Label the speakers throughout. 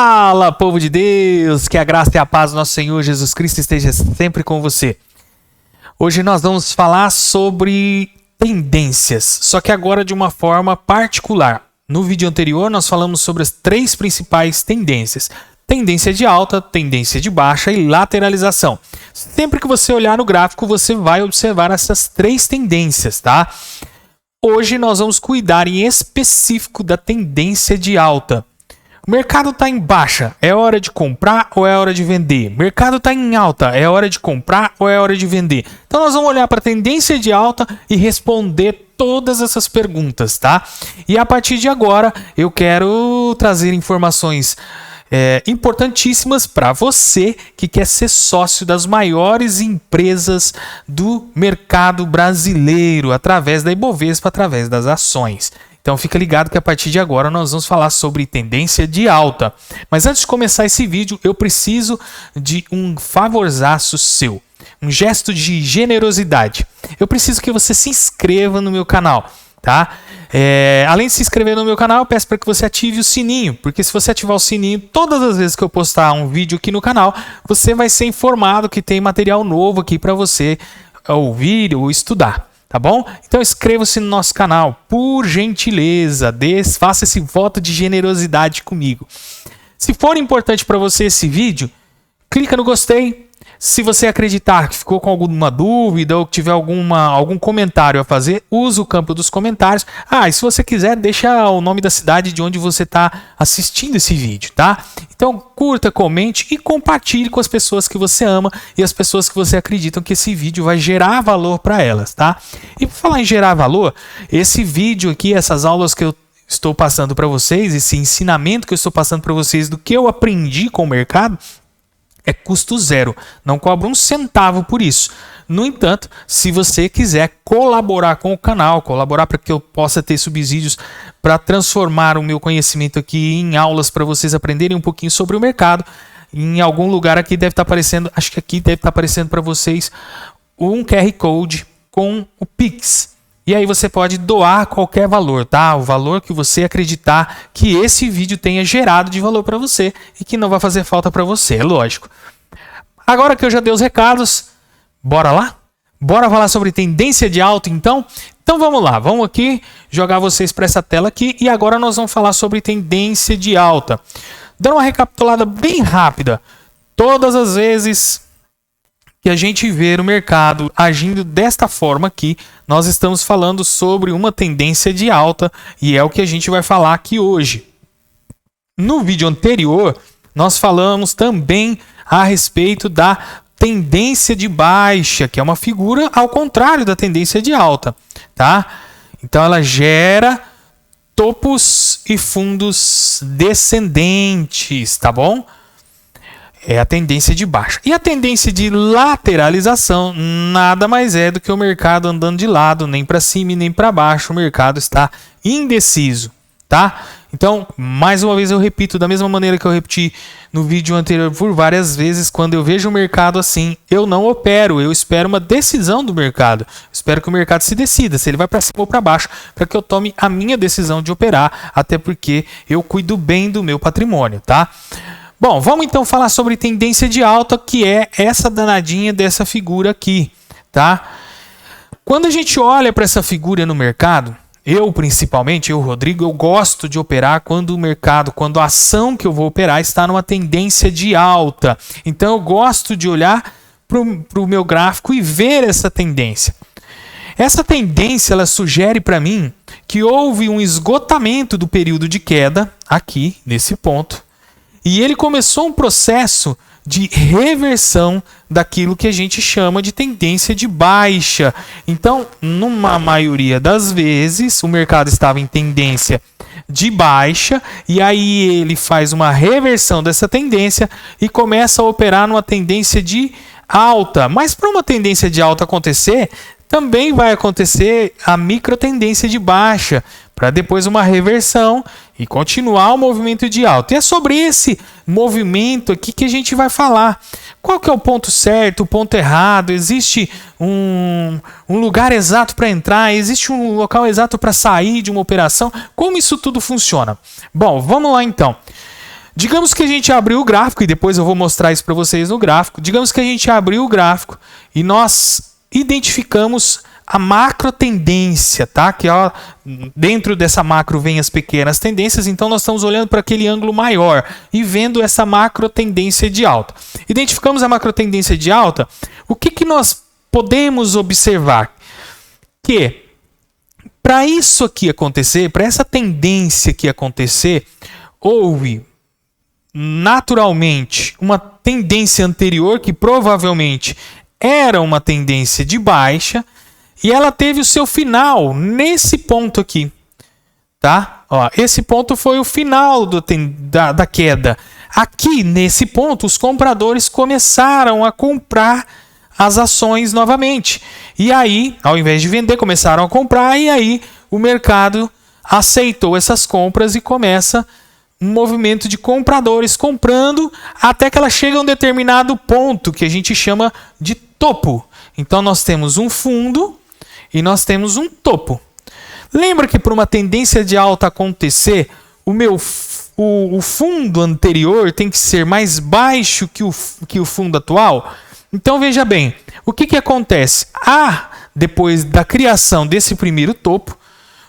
Speaker 1: Fala, povo de Deus, que a graça e a paz do nosso Senhor Jesus Cristo esteja sempre com você. Hoje nós vamos falar sobre tendências, só que agora de uma forma particular. No vídeo anterior nós falamos sobre as três principais tendências: tendência de alta, tendência de baixa e lateralização. Sempre que você olhar no gráfico, você vai observar essas três tendências, tá? Hoje nós vamos cuidar em específico da tendência de alta. O mercado está em baixa, é hora de comprar ou é hora de vender? O mercado está em alta, é hora de comprar ou é hora de vender? Então nós vamos olhar para a tendência de alta e responder todas essas perguntas, tá? E a partir de agora eu quero trazer informações importantíssimas para você que quer ser sócio das maiores empresas do mercado brasileiro, através da Ibovespa, através das ações. Então fica ligado que a partir de agora nós vamos falar sobre tendência de alta. Mas antes de começar esse vídeo, eu preciso de um favorzaço seu, um gesto de generosidade. Eu preciso que você se inscreva no meu canal, tá? Além de se inscrever no meu canal, eu peço para que você ative o sininho, porque se você ativar o sininho, todas as vezes que eu postar um vídeo aqui no canal, você vai ser informado que tem material novo aqui para você ouvir ou estudar. Tá bom? Então inscreva-se no nosso canal, por gentileza, faça esse voto de generosidade comigo. Se for importante para você esse vídeo, clica no gostei. Se você acreditar que ficou com alguma dúvida ou que tiver algum comentário a fazer, use o campo dos comentários. E se você quiser, deixa o nome da cidade de onde você está assistindo esse vídeo, tá? Então curta, comente e compartilhe com as pessoas que você ama e as pessoas que você acredita que esse vídeo vai gerar valor para elas, tá? E por falar em gerar valor, esse vídeo aqui, essas aulas que eu estou passando para vocês, esse ensinamento que eu estou passando para vocês do que eu aprendi com o mercado, é custo zero, não cobra um centavo por isso. No entanto, se você quiser colaborar com o canal, colaborar para que eu possa ter subsídios para transformar o meu conhecimento aqui em aulas para vocês aprenderem um pouquinho sobre o mercado, em algum lugar aqui deve estar aparecendo, acho que aqui deve estar aparecendo para vocês um QR Code com o Pix. E aí você pode doar qualquer valor, tá? O valor que você acreditar que esse vídeo tenha gerado de valor para você e que não vai fazer falta para você, é lógico. Agora que eu já dei os recados, bora lá? Bora falar sobre tendência de alta, então? Então vamos lá, vamos aqui jogar vocês para essa tela aqui e agora nós vamos falar sobre tendência de alta. Dando uma recapitulada bem rápida, todas as vezes que a gente vê o mercado agindo desta forma aqui, nós estamos falando sobre uma tendência de alta e é o que a gente vai falar aqui hoje. No vídeo anterior, nós falamos também a respeito da tendência de baixa, que é uma figura ao contrário da tendência de alta, tá? Então ela gera topos e fundos descendentes, tá bom? É a tendência de baixa. E a tendência de lateralização nada mais é do que o mercado andando de lado, nem para cima e nem para baixo. O mercado está indeciso, tá? Então, mais uma vez eu repito, da mesma maneira que eu repeti no vídeo anterior por várias vezes, quando eu vejo o mercado assim, eu não opero, eu espero uma decisão do mercado. Espero que o mercado se decida, se ele vai para cima ou para baixo, para que eu tome a minha decisão de operar, até porque eu cuido bem do meu patrimônio, tá? Bom, vamos então falar sobre tendência de alta, que é essa danadinha dessa figura aqui, tá? Quando a gente olha para essa figura no mercado, principalmente, Rodrigo, eu gosto de operar quando o mercado, quando a ação que eu vou operar está numa tendência de alta. Então eu gosto de olhar para o meu gráfico e ver essa tendência. Essa tendência, ela sugere para mim que houve um esgotamento do período de queda, aqui, nesse ponto, e ele começou um processo de reversão daquilo que a gente chama de tendência de baixa. Então, numa maioria das vezes, o mercado estava em tendência de baixa e aí ele faz uma reversão dessa tendência e começa a operar numa tendência de alta. Mas para uma tendência de alta acontecer, também vai acontecer a micro tendência de baixa, para depois uma reversão e continuar o movimento de alta. E é sobre esse movimento aqui que a gente vai falar. Qual que é o ponto certo, o ponto errado? Existe um lugar exato para entrar? Existe um local exato para sair de uma operação? Como isso tudo funciona? Bom, vamos lá então. Digamos que a gente abriu o gráfico, e depois eu vou mostrar isso para vocês no gráfico. Digamos que a gente abriu o gráfico e nós identificamos a macro tendência, tá? Que ó, dentro dessa macro vem as pequenas tendências, então nós estamos olhando para aquele ângulo maior e vendo essa macro tendência de alta. Identificamos a macro tendência de alta, o que nós podemos observar? Que para isso aqui acontecer, para essa tendência aqui acontecer, houve naturalmente uma tendência anterior que provavelmente era uma tendência de baixa e ela teve o seu final nesse ponto aqui, tá? Ó, esse ponto foi o final da queda. Aqui nesse ponto os compradores começaram a comprar as ações novamente e aí, ao invés de vender, começaram a comprar e aí o mercado aceitou essas compras e começa um movimento de compradores comprando até que ela chega a um determinado ponto que a gente chama de topo. Então nós temos um fundo e nós temos um topo. Lembra que para uma tendência de alta acontecer, o fundo anterior tem que ser mais baixo que o fundo atual? Então veja bem, o que acontece? Depois da criação desse primeiro topo,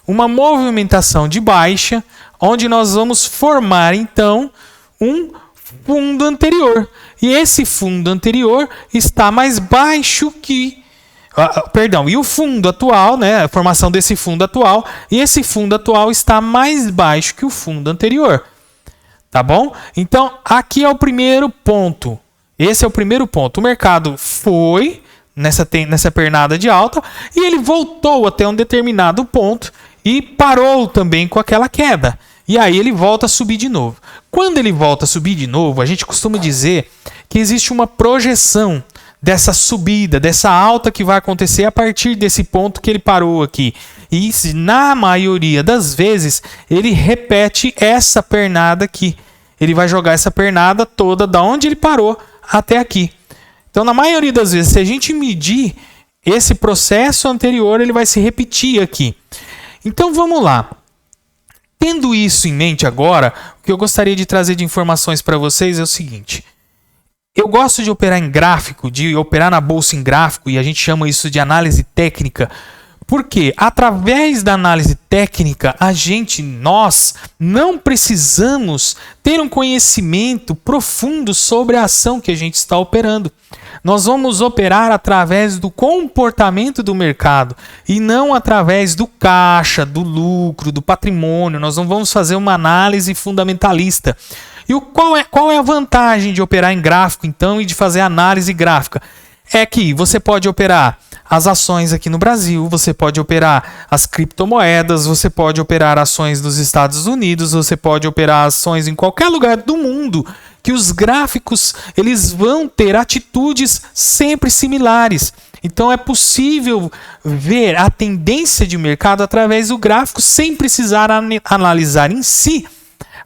Speaker 1: uma movimentação de baixa, onde nós vamos formar, então, um fundo anterior. E esse fundo anterior está mais baixo que... e o fundo atual, né, a formação desse fundo atual, e esse fundo atual está mais baixo que o fundo anterior. Tá bom? Então, aqui é o primeiro ponto. Esse é o primeiro ponto. O mercado foi nessa pernada de alta e ele voltou até um determinado ponto e parou também com aquela queda. E aí ele volta a subir de novo. Quando ele volta a subir de novo, a gente costuma dizer que existe uma projeção dessa subida, dessa alta que vai acontecer a partir desse ponto que ele parou aqui. E na maioria das vezes, ele repete essa pernada aqui. Ele vai jogar essa pernada toda da onde ele parou até aqui. Então, na maioria das vezes, se a gente medir esse processo anterior, ele vai se repetir aqui. Então, vamos lá. Tendo isso em mente agora, o que eu gostaria de trazer de informações para vocês é o seguinte. Eu gosto de operar em gráfico, de operar na bolsa em gráfico, e a gente chama isso de análise técnica, porque através da análise técnica, nós não precisamos ter um conhecimento profundo sobre a ação que a gente está operando. Nós vamos operar através do comportamento do mercado e não através do caixa, do lucro, do patrimônio. Nós não vamos fazer uma análise fundamentalista. E qual é a vantagem de operar em gráfico, então, e de fazer análise gráfica? É que você pode operar as ações aqui no Brasil, você pode operar as criptomoedas, você pode operar ações dos Estados Unidos, você pode operar ações em qualquer lugar do mundo, que os gráficos eles vão ter atitudes sempre similares. Então é possível ver a tendência de mercado através do gráfico sem precisar analisar em si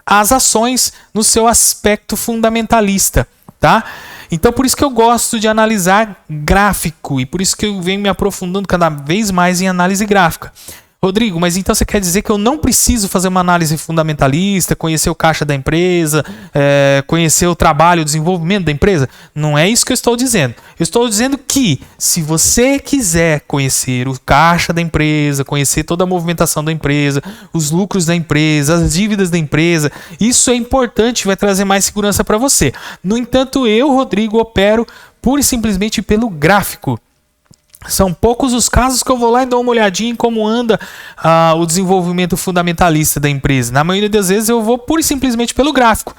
Speaker 1: as ações no seu aspecto fundamentalista, tá? Então por isso que eu gosto de analisar gráfico e por isso que eu venho me aprofundando cada vez mais em análise gráfica. Rodrigo, mas então você quer dizer que eu não preciso fazer uma análise fundamentalista, conhecer o caixa da empresa, conhecer o trabalho, o desenvolvimento da empresa? Não é isso que eu estou dizendo. Eu estou dizendo que se você quiser conhecer o caixa da empresa, conhecer toda a movimentação da empresa, os lucros da empresa, as dívidas da empresa, isso é importante, vai trazer mais segurança para você. No entanto, eu, Rodrigo, opero pura e simplesmente pelo gráfico. São poucos os casos que eu vou lá e dou uma olhadinha em como anda o desenvolvimento fundamentalista da empresa. Na maioria das vezes eu vou pura e simplesmente pelo gráfico.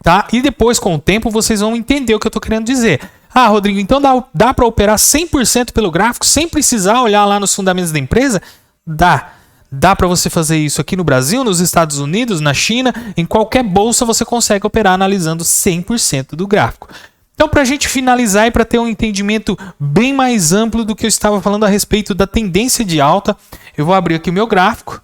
Speaker 1: Tá? E depois, com o tempo, vocês vão entender o que eu estou querendo dizer. Ah, Rodrigo, então dá para operar 100% pelo gráfico sem precisar olhar lá nos fundamentos da empresa? Dá. Dá para você fazer isso aqui no Brasil, nos Estados Unidos, na China, em qualquer bolsa você consegue operar analisando 100% do gráfico. Então, para a gente finalizar e para ter um entendimento bem mais amplo do que eu estava falando a respeito da tendência de alta, eu vou abrir aqui o meu gráfico,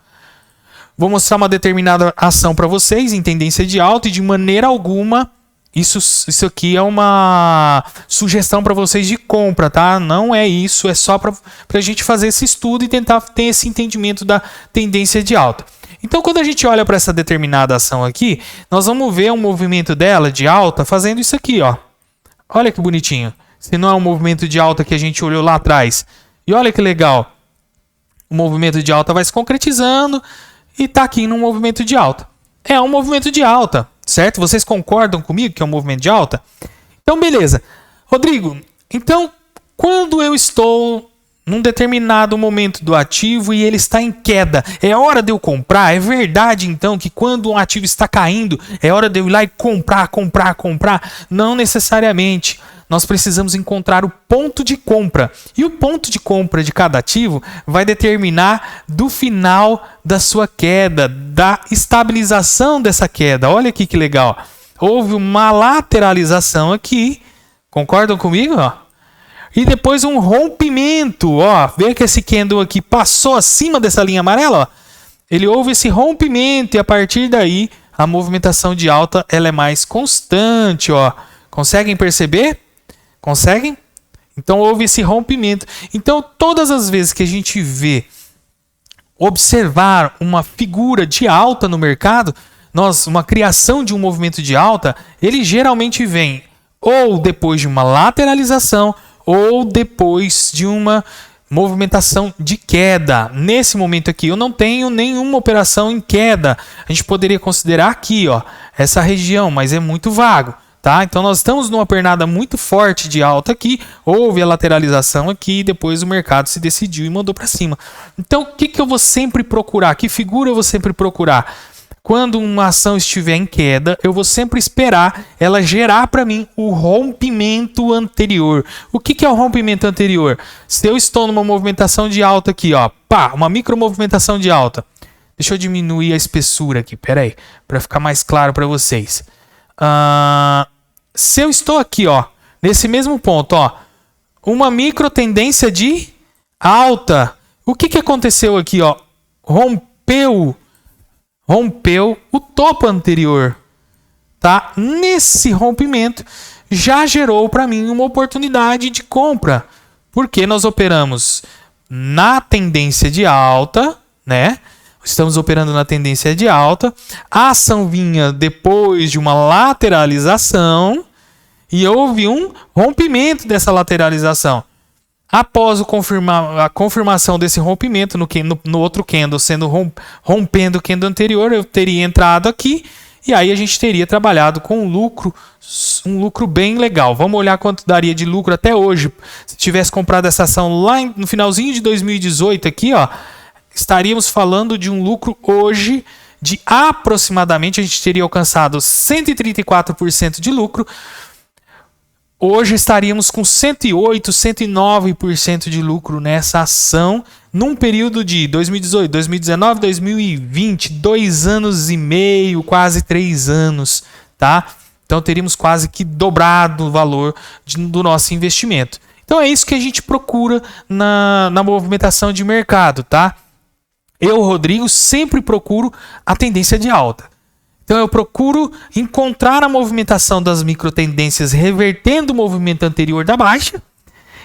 Speaker 1: vou mostrar uma determinada ação para vocês em tendência de alta e de maneira alguma isso aqui é uma sugestão para vocês de compra, tá? Não é isso, é só para a gente fazer esse estudo e tentar ter esse entendimento da tendência de alta. Então, quando a gente olha para essa determinada ação aqui, nós vamos ver um movimento dela de alta fazendo isso aqui, ó. Olha que bonitinho. Se não é um movimento de alta que a gente olhou lá atrás. E olha que legal. O movimento de alta vai se concretizando e está aqui num movimento de alta. É um movimento de alta, certo? Vocês concordam comigo que é um movimento de alta? Então, beleza. Rodrigo, então, quando eu estou num determinado momento do ativo e ele está em queda, é hora de eu comprar? É verdade, então, que quando um ativo está caindo, é hora de eu ir lá e comprar? Não necessariamente. Nós precisamos encontrar o ponto de compra. E o ponto de compra de cada ativo vai determinar do final da sua queda, da estabilização dessa queda. Olha aqui que legal. Houve uma lateralização aqui. Concordam comigo? Ó? E depois um rompimento. Ó, vê que esse candle aqui passou acima dessa linha amarela. Ó. Ele houve esse rompimento e a partir daí a movimentação de alta ela é mais constante. Ó. Conseguem perceber? Conseguem? Então houve esse rompimento. Então todas as vezes que a gente vê observar uma figura de alta no mercado, uma criação de um movimento de alta, ele geralmente vem ou depois de uma lateralização ou depois de uma movimentação de queda. Nesse momento aqui eu não tenho nenhuma operação em queda. A gente poderia considerar aqui, ó, essa região, mas é muito vago. Tá? Então nós estamos numa pernada muito forte de alta aqui, houve a lateralização aqui, depois o mercado se decidiu e mandou para cima. Então o que eu vou sempre procurar? Que figura eu vou sempre procurar? Quando uma ação estiver em queda, eu vou sempre esperar ela gerar para mim o rompimento anterior. O que é o rompimento anterior? Se eu estou numa movimentação de alta aqui, ó, pá, uma micro movimentação de alta. Deixa eu diminuir a espessura aqui, peraí, para ficar mais claro para vocês. Se eu estou aqui, ó, nesse mesmo ponto, ó, uma micro tendência de alta. O que aconteceu aqui, ó? Rompeu o topo anterior, tá? Nesse rompimento já gerou para mim uma oportunidade de compra, porque nós operamos na tendência de alta, né? Estamos operando na tendência de alta. A ação vinha depois de uma lateralização e houve um rompimento dessa lateralização. Após a confirmação desse rompimento no outro candle, sendo rompendo o candle anterior, eu teria entrado aqui e aí a gente teria trabalhado com um lucro bem legal. Vamos olhar quanto daria de lucro até hoje. Se tivesse comprado essa ação lá no finalzinho de 2018 aqui, ó, estaríamos falando de um lucro hoje de aproximadamente, a gente teria alcançado 134% de lucro. Hoje estaríamos com 108%, 109% de lucro nessa ação num período de 2018, 2019, 2020, 2 anos e meio, quase 3 anos, tá? Então teríamos quase que dobrado o valor do nosso investimento. Então é isso que a gente procura na movimentação de mercado, tá? Eu, Rodrigo, sempre procuro a tendência de alta. Então eu procuro encontrar a movimentação das microtendências revertendo o movimento anterior da baixa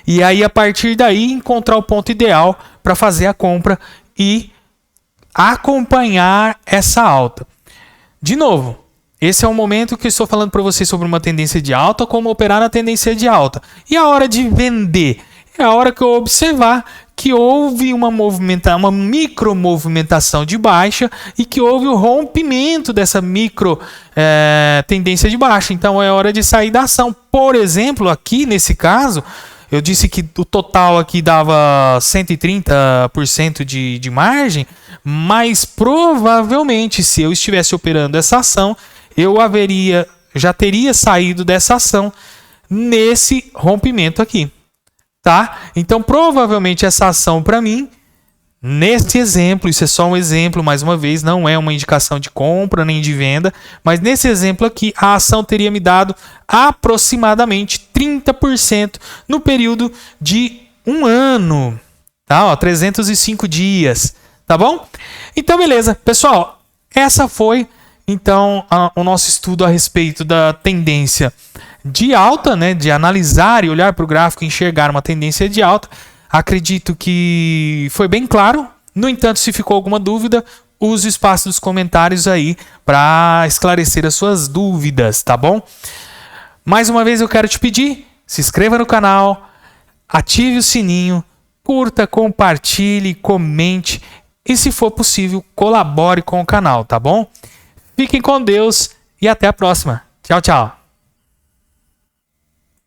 Speaker 1: e aí a partir daí encontrar o ponto ideal para fazer a compra e acompanhar essa alta. De novo, esse é o momento que eu estou falando para vocês sobre uma tendência de alta, como operar na tendência de alta. E a hora de vender? É a hora que eu observar que houve uma micro movimentação de baixa e que houve o rompimento dessa micro tendência de baixa. Então é hora de sair da ação. Por exemplo, aqui nesse caso, eu disse que o total aqui dava 130% de margem, mas provavelmente se eu estivesse operando essa ação, eu já teria saído dessa ação nesse rompimento aqui. Tá? Então, provavelmente essa ação para mim, nesse exemplo, isso é só um exemplo, mais uma vez, não é uma indicação de compra nem de venda, mas nesse exemplo aqui, a ação teria me dado aproximadamente 30% no período de um ano, tá? Ó, 305 dias, tá bom? Então, beleza. Pessoal, essa foi, então, o nosso estudo a respeito da tendência de alta, né, de analisar e olhar para o gráfico e enxergar uma tendência de alta. Acredito que foi bem claro. No entanto, se ficou alguma dúvida, use o espaço dos comentários aí para esclarecer as suas dúvidas, tá bom? Mais uma vez eu quero te pedir, se inscreva no canal, ative o sininho, curta, compartilhe, comente e, se for possível, colabore com o canal, tá bom? Fiquem com Deus e até a próxima. Tchau, tchau.